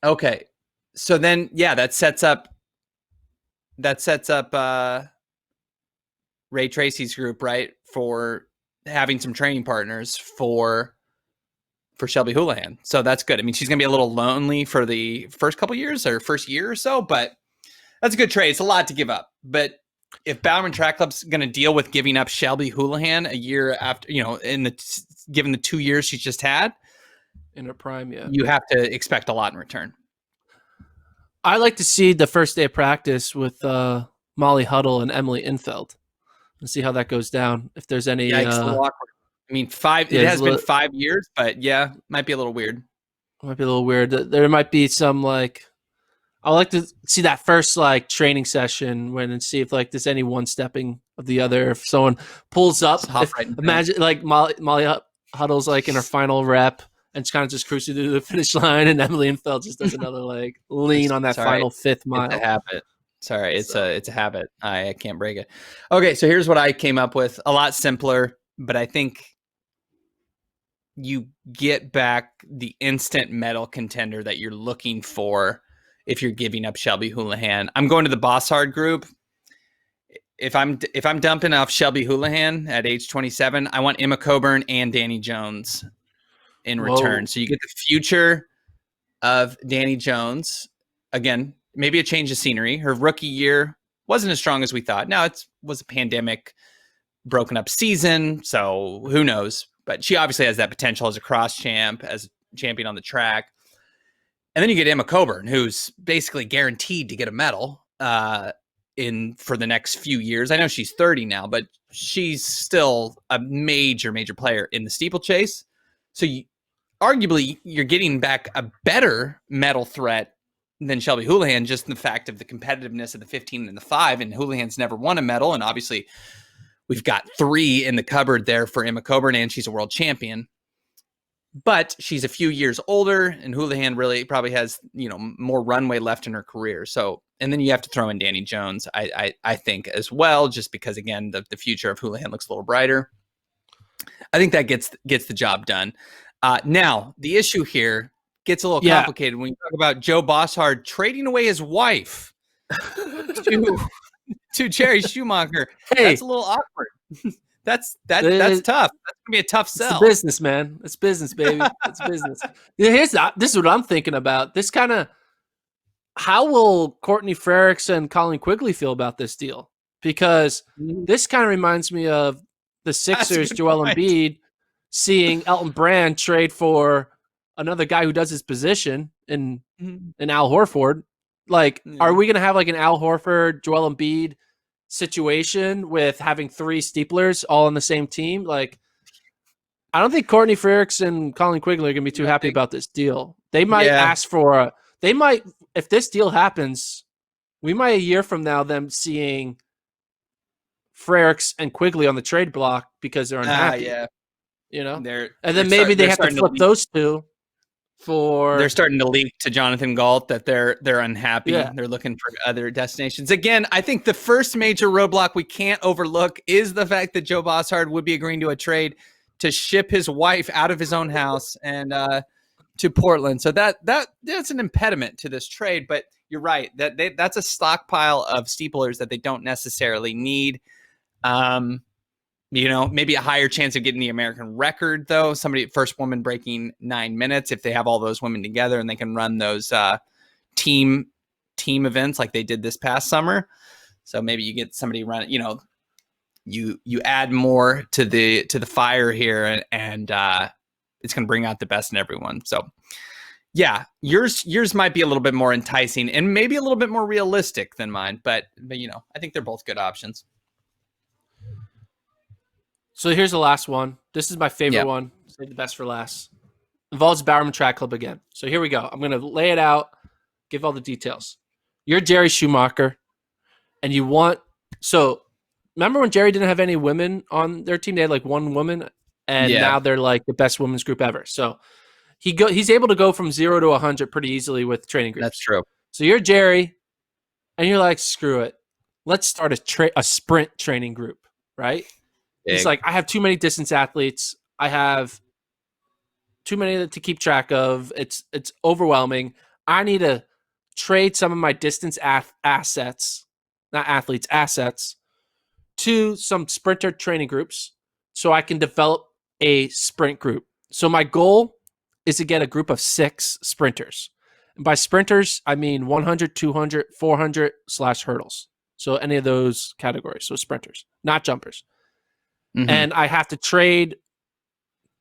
Okay. So then, that sets up Ray Tracy's group, right, for having some training partners for Shelby Houlihan. So that's good. I mean, she's going to be a little lonely for the first couple years or first year or so, but that's a good trade. It's a lot to give up. But if Bowerman Track Club's going to deal with giving up Shelby Houlihan a year after, given the 2 years she's just had in her prime, you have to expect a lot in return. I like to see the first day of practice with Molly Huddle and Emily Infeld and see how that goes down. If there's any, it's a little awkward. I mean, it has been 5 years, but might be a little weird. Might be a little weird. There might be some I like to see that first training session and see if there's any one stepping of the other. If someone pulls up, imagine Molly Huddle's in her final rep, and kind of just cruising through the finish line, and Emily Infeld just does another like lean on that final fifth mile. It's a habit. Sorry, it's a habit. I can't break it. Okay, so here's what I came up with. A lot simpler, but I think you get back the instant medal contender that you're looking for if you're giving up Shelby Houlihan. I'm going to the Bossard group. If I'm dumping off Shelby Houlihan at age 27, I want Emma Coburn and Danny Jones in return. So you get the future of Danny Jones. Again, maybe a change of scenery. Her rookie year wasn't as strong as we thought. Now it was a pandemic, broken up season, so who knows? But she obviously has that potential as a cross champ, as a champion on the track. And then you get Emma Coburn, who's basically guaranteed to get a medal for the next few years. I know she's 30 now, but she's still a major player in the steeplechase. So arguably you're getting back a better medal threat than Shelby Houlihan, just in the fact of the competitiveness of the 15 and the 5. And Houlihan's never won a medal. And obviously we've got 3 in the cupboard there for Emma Coburn, and she's a world champion. But she's a few years older, and Houlihan really probably has, more runway left in her career. So, and then you have to throw in Danny Jones, I think, as well, just because, again, the future of Houlihan looks a little brighter. I think that gets the job done. Now, the issue here gets a little complicated when you talk about Joe Bossard trading away his wife to Jerry Schumacher. Hey, that's a little awkward. That's tough. That's gonna be a tough sell. It's business, man. It's business, baby. It's business. This is what I'm thinking about. This kind of, how will Courtney Frerichs and Colin Quigley feel about this deal? Because this kind of reminds me of the Sixers, Joel Embiid, seeing Elton Brand trade for another guy who does his position in Al Horford. Like, are we gonna have like an Al Horford, Joel Embiid situation with having 3 steeplers all on the same team? Like, I don't think Courtney Frerichs and Colin Quigley are gonna be too happy about this deal. They might ask for if this deal happens, we might a year from now them seeing Frerichs and Quigley on the trade block because they're unhappy. And then maybe they have to flip those two. They're starting to leak to Jonathan Galt that they're unhappy. Yeah. They're looking for other destinations. Again, I think the first major roadblock we can't overlook is the fact that Joe Bossard would be agreeing to a trade to ship his wife out of his own house and to Portland. So that's an impediment to this trade. But you're right, that's a stockpile of steeplers that they don't necessarily need. Maybe a higher chance of getting the American record, though. First woman breaking 9 minutes, if they have all those women together and they can run those team events like they did this past summer. So maybe you get somebody run, you add more to the fire here, and it's going to bring out the best in everyone. So yeah, yours might be a little bit more enticing and maybe a little bit more realistic than mine, but I think they're both good options. So here's the last one. This is my favorite one. Save the best for last. Involves Bowerman Track Club again. So here we go. I'm going to lay it out, give all the details. You're Jerry Schumacher, and you want... So remember when Jerry didn't have any women on their team? They had like one woman, and now they're like the best women's group ever. So he's able to go from 0 to 100 pretty easily with training groups. That's true. So you're Jerry, and you're like, screw it. Let's start a sprint training group, right? It's like, I have too many distance athletes. I have too many to keep track of. It's overwhelming. I need to trade some of my distance assets to some sprinter training groups so I can develop a sprint group. So my goal is to get a group of 6 sprinters. And by sprinters, I mean 100, 200, 400 / hurdles. So any of those categories. So sprinters, not jumpers. Mm-hmm. And I have to trade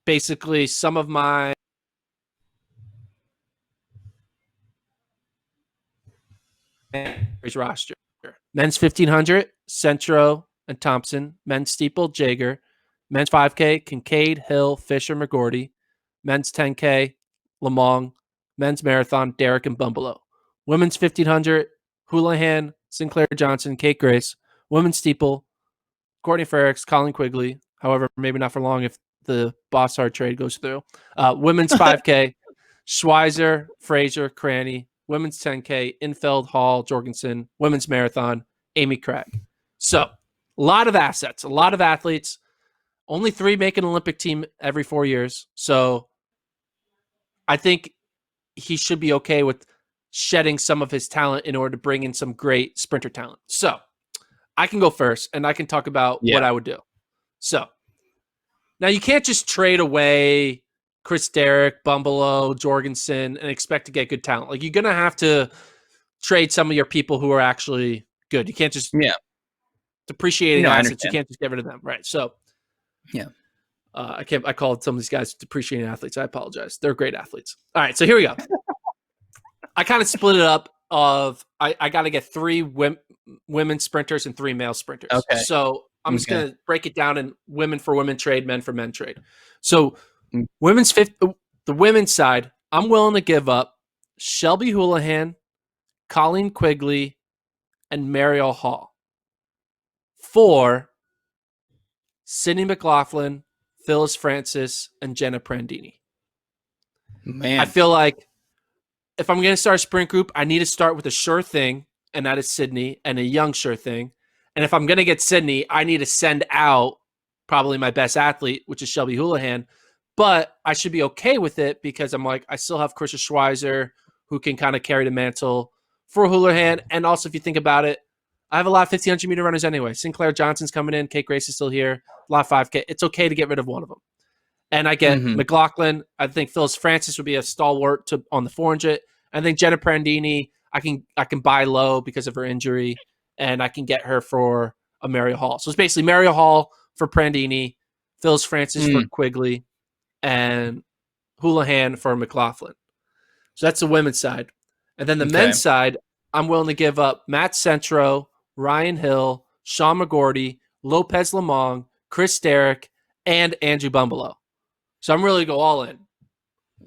basically some of my roster. Men's 1500, Centro and Thompson. Men's steeple, Jaeger. Men's 5K, Kincaid, Hill, Fischer, McGordy. Men's 10K, Lamong. Men's marathon, Derrick and Bumbelow. Women's 1500, Houlihan, Sinclair Johnson, Kate Grace. Women's steeple, Courtney Frerichs, Colin Quigley. However, maybe not for long if the Boss Hard trade goes through. Women's 5K, Schweizer, Fraser, Cranny. Women's 10K, Infeld, Hall, Jorgensen. Women's marathon, Amy Craig. So a lot of assets, a lot of athletes. Only 3 make an Olympic team every 4 years. So I think he should be okay with shedding some of his talent in order to bring in some great sprinter talent. So I can go first, and I can talk about what I would do. So now you can't just trade away Chris Derrick, Bumbelow, Jorgensen, and expect to get good talent. Like, you're going to have to trade some of your people who are actually good. You can't just depreciating assets. You can't just get rid of them. Right. So I called some of these guys depreciating athletes. I apologize. They're great athletes. All right. So here we go. I kind of split it up I got to get 3 women sprinters and 3 male sprinters. Okay. So I'm just going to break it down in women for women trade, men for men trade. So the women's side, I'm willing to give up Shelby Houlihan, Colleen Quigley, and Mariel Hall for Sydney McLaughlin, Phyllis Francis, and Jenna Prandini. Man, I feel like if I'm going to start a sprint group, I need to start with a sure thing, and that is Sydney, and a young sure thing. And if I'm going to get Sydney, I need to send out probably my best athlete, which is Shelby Houlihan. But I should be okay with it because I'm like, I still have Krisha Schweizer who can kind of carry the mantle for Houlihan. And also, if you think about it, I have a lot of 1,500 meter runners anyway. Sinclair Johnson's coming in. Kate Grace is still here. A lot of 5K. It's okay to get rid of one of them. And I get McLaughlin. I think Phyllis Francis would be a stalwart on the 400. I think Jenna Prandini, I can buy low because of her injury, and I can get her for a Mariel Hall. So it's basically Mariel Hall for Prandini, Phyllis Francis for Quigley, and Houlihan for McLaughlin. So that's the women's side. And then the men's side, I'm willing to give up Matt Centro, Ryan Hill, Sean McGorty, Lopez Lamong, Chris Derrick, and Andrew Bumbelow. So I'm really go all in.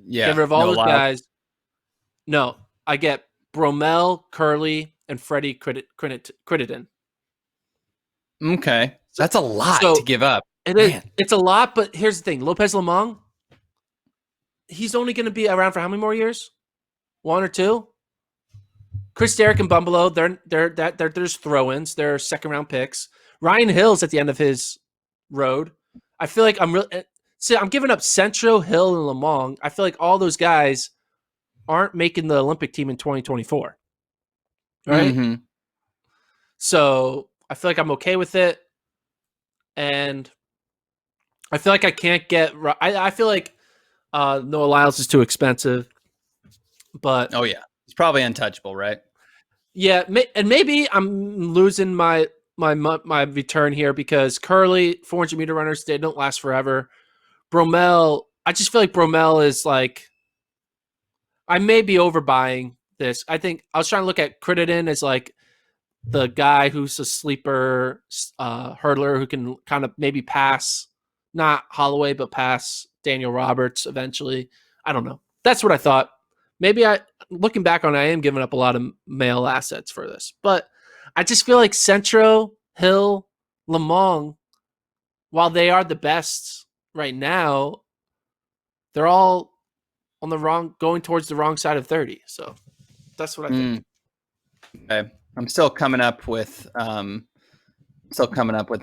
Yeah. Get rid of all those guys. No, I get Bromell, Curley, and Freddie Crittenden. Okay. That's a lot to give up. It's a lot, but here's the thing. Lopez Lamong, he's only going to be around for how many more years? 1 or 2? Chris Derrick and Bumbelow, they're just throw-ins. They're second-round picks. Ryan Hill's at the end of his road. I feel like I'm giving up Centro, Hill, and Lamong. I feel like all those guys aren't making the Olympic team in 2024. Right? Mm-hmm. So I feel like I'm okay with it. And I feel like I can't get – I feel like Noah Lyles is too expensive. But oh, yeah. It's probably untouchable, right? Yeah, and maybe I'm losing my return here because Curly 400 meter runners, they don't last forever. Bromell, I just feel like Bromell is like, I may be overbuying this. I think I was trying to look at Crittenden as like the guy who's a sleeper hurdler who can kind of maybe pass, not Holloway, but pass Daniel Roberts eventually. I don't know. That's what I thought. Maybe looking back on it, I am giving up a lot of male assets for this, but I just feel like Centro, Hill, Lamong, while they are the best right now, they're all on going towards the wrong side of 30. So that's what I think. Okay. I'm still coming up with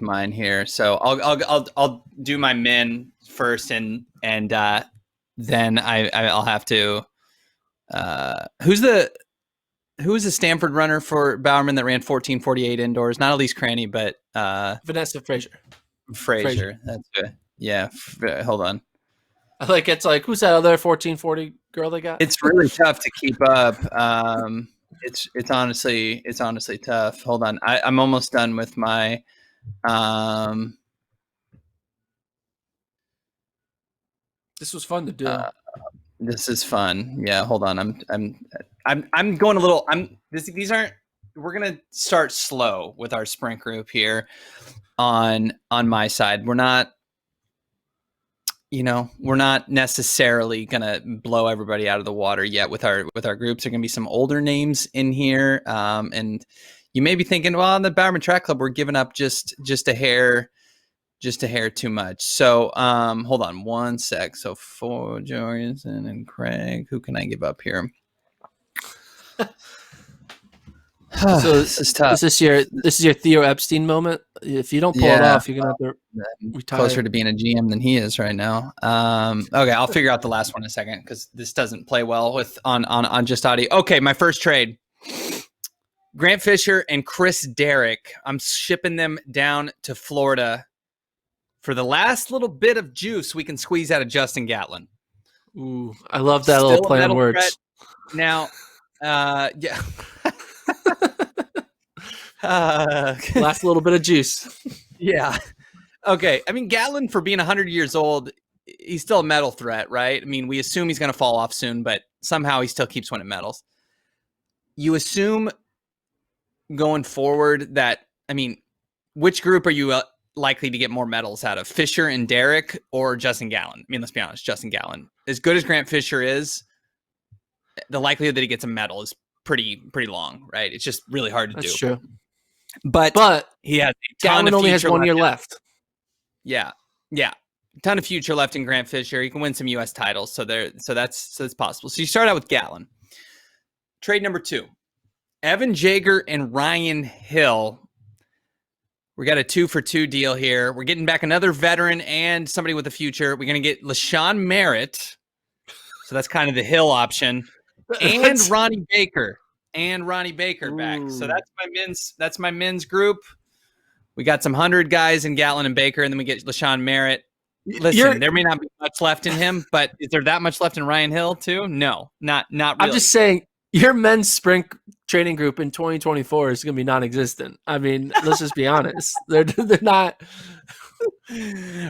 mine here. So I'll do my men first, and then I'll have to. Who was the Stanford runner for Bowerman that ran 14:48 indoors? Not Elise Cranny, but Vanessa Fraser. That's good. Yeah. Hold on. It's like who's that other 14:40 girl they got? It's really tough to keep up. It's honestly tough. Hold on. I'm almost done with my This was fun to do. This is fun. Yeah, hold on. I'm going a little. These aren't. We're gonna start slow with our sprint group here on my side. We're not necessarily gonna blow everybody out of the water yet with our groups. There are gonna be some older names in here, and you may be thinking, well, in the Bowerman Track Club, we're giving up just a hair just a hair too much. So hold on one sec. So for Jorgensen and Craig, who can I give up here? So this is tough. This is your Theo Epstein moment. If you don't pull it off, you're gonna have to retire. Closer to being a GM than he is right now. Okay, I'll figure out the last one in a second because this doesn't play well with on just audio. Okay, my first trade. Grant Fischer and Chris Derrick. I'm shipping them down to Florida for the last little bit of juice we can squeeze out of Justin Gatlin. Ooh, I love that little play on words. Threat. Now, yeah. Last little bit of juice. Yeah. Okay. I mean, Gatlin, for being 100 years old, he's still a medal threat, right? I mean, we assume he's going to fall off soon, but somehow he still keeps winning medals. You assume going forward that, I mean, which group are you likely to get more medals out of, Fischer and Derrick or Justin Gatlin? I mean, let's be honest, Justin Gatlin. As good as Grant Fischer is, the likelihood that he gets a medal is pretty long, right? It's just really hard to do. That's true. But he has a ton Gatlin of only has 1 year left. Yeah. A ton of future left in Grant Fischer. He can win some U.S. titles, so that's possible. So you start out with Gatlin. Trade number 2, Evan Jaeger and Ryan Hill. We got a 2-for-2 deal here. We're getting back another veteran and somebody with a future. We're going to get LaShawn Merritt. So that's kind of the Hill option. And Ronnie Baker. Back. So that's my men's group. We got some 100 guys in Gatlin and Baker, and then we get LaShawn Merritt. Listen, there may not be much left in him, but is there that much left in Ryan Hill too? No, not really. I'm just saying your men's sprint training group in 2024 is going to be non-existent. I mean, let's just be honest. They're not.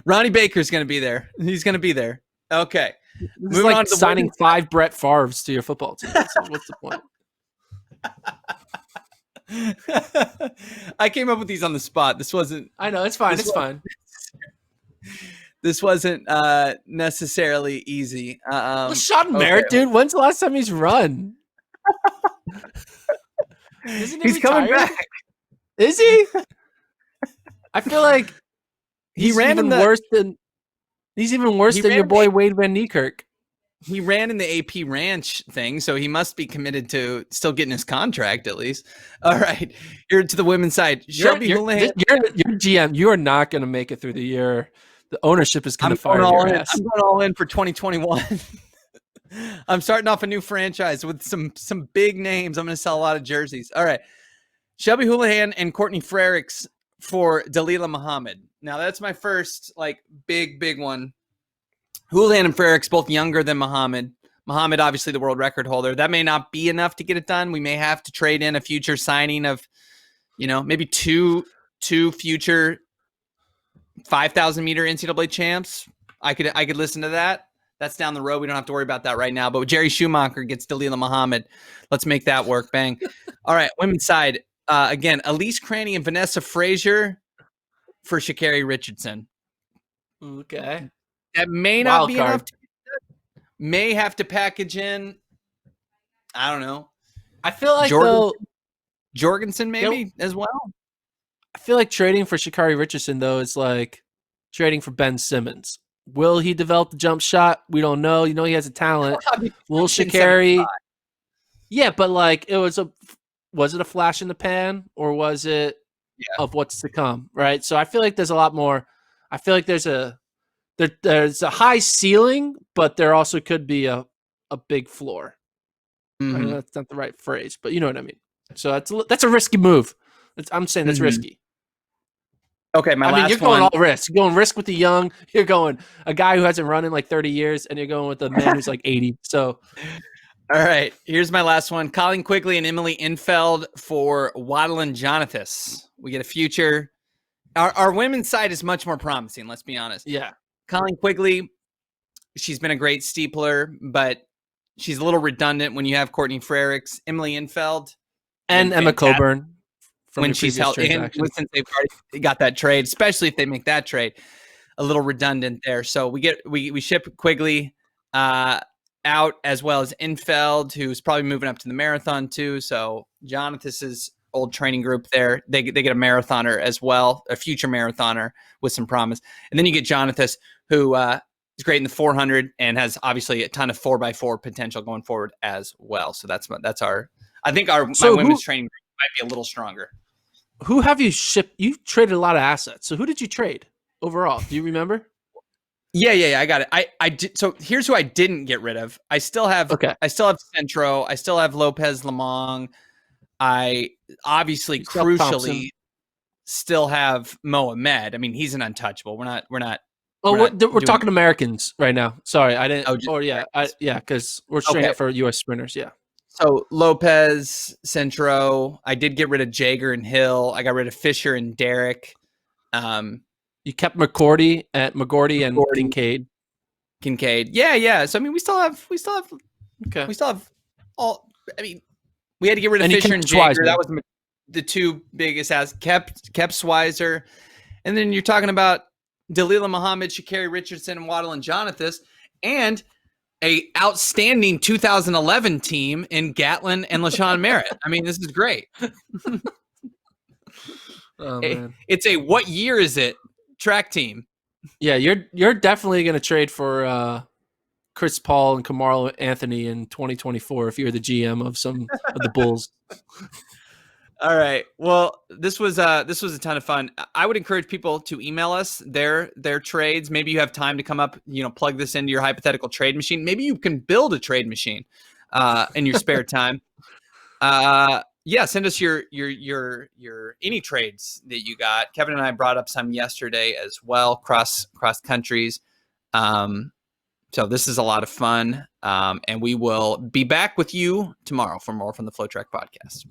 Ronnie Baker's going to be there. He's going to be there. Okay. It's like signing 5 Brett Favres to your football team. So what's the point? I came up with these on the spot. This wasn't. I know, it's fine. It's fine. This wasn't necessarily easy. LaShawn Merritt, dude. When's the last time he's run? He's coming back. Is he? I feel like he's even worse than your boy Wade Van Niekerk. He ran in the AP Ranch thing, so he must be committed to still getting his contract at least. All right, here to the women's side. Shelby Houlihan. You're GM. You are not going to make it through the year. The ownership is going to fire your ass. I'm going all in for 2021. I'm starting off a new franchise with some big names. I'm going to sell a lot of jerseys. All right, Shelby Houlihan and Courtney Frericks for Dalilah Muhammad. Now that's my first big one. Houlihan and Frericks both younger than Muhammad. Muhammad, obviously the world record holder. That may not be enough to get it done. We may have to trade in a future signing of, maybe two future 5,000 meter NCAA champs. I could listen to that. That's down the road. We don't have to worry about that right now. But Jerry Schumacher gets Dalilah Muhammad. Let's make that work. Bang. All right, women's side. Again, Elise Cranny and Vanessa Frazier for Sha'Carri Richardson. Okay. That may not be enough. May have to package in. I don't know. I feel like Jorgensen maybe as well. I feel like trading for Sha'Carri Richardson though is like trading for Ben Simmons. Will he develop the jump shot? We don't know. He has a talent. Will Sha'Carri? Yeah, but was it a flash in the pan or was it of what's to come? Right. So I feel like there's a lot more. I feel like there's a high ceiling, but there also could be a big floor. Mm-hmm. I know that's not the right phrase, but you know what I mean. So that's a risky move. I'm saying that's risky. Okay, you're going all risk. You're going risk with the young. You're going a guy who hasn't run in 30 years, and you're going with a man who's 80. So, all right, here's my last one. Colin Quigley and Emily Infeld for Waddle and Jonathas. We get a future. Our women's side is much more promising, let's be honest. Yeah. Colin Quigley, she's been a great steepler, but she's a little redundant when you have Courtney Frericks, Emily Infeld, and Emma Coburn. When she's held in, since they've already got that trade, especially if they make that trade, a little redundant there. So we ship Quigley out as well as Infeld, who's probably moving up to the marathon too. So Jonathas is old training group there. They get a marathoner as well, a future marathoner with some promise. And then you get Jonathan, who is great in the 400 and has obviously a ton of 4x4 potential going forward as well. So that's our. I think my women's training group might be a little stronger. Who have you shipped? You traded a lot of assets. So who did you trade overall? Do you remember? Yeah. I got it. I did. So here's who I didn't get rid of. I still have Centro. I still have Lopez Lamong. I obviously crucially still have Mohamed. I mean, he's an untouchable. We're not. Oh, we're talking Americans right now. Sorry, I didn't. Because we're straight up for U.S. sprinters. Yeah. So Lopez, Centro. I did get rid of Jager and Hill. I got rid of Fischer and Derrick. You kept McGordy and Kincaid. Yeah. So I mean, we still have all. I mean, we had to get rid of Fischer and Jager. That was the two biggest assets. Kept Swizer, and then you're talking about Dalila Muhammad, Sha'Carri Richardson, and Waddle and Jonathan, and a outstanding 2011 team in Gatlin and LaShawn Merritt. I mean, this is great. Oh, man. It's a what year is it track team? Yeah, you're definitely going to trade for Chris Paul and Kamaro Anthony in 2024 if you're the GM of some of the Bulls. All right. Well, this was a ton of fun. I would encourage people to email us their trades. Maybe you have time to come up, plug this into your hypothetical trade machine. Maybe you can build a trade machine in your spare time. Send us your any trades that you got. Kevin and I brought up some yesterday as well, cross countries. So this is a lot of fun. And we will be back with you tomorrow for more from the FloTrack podcast.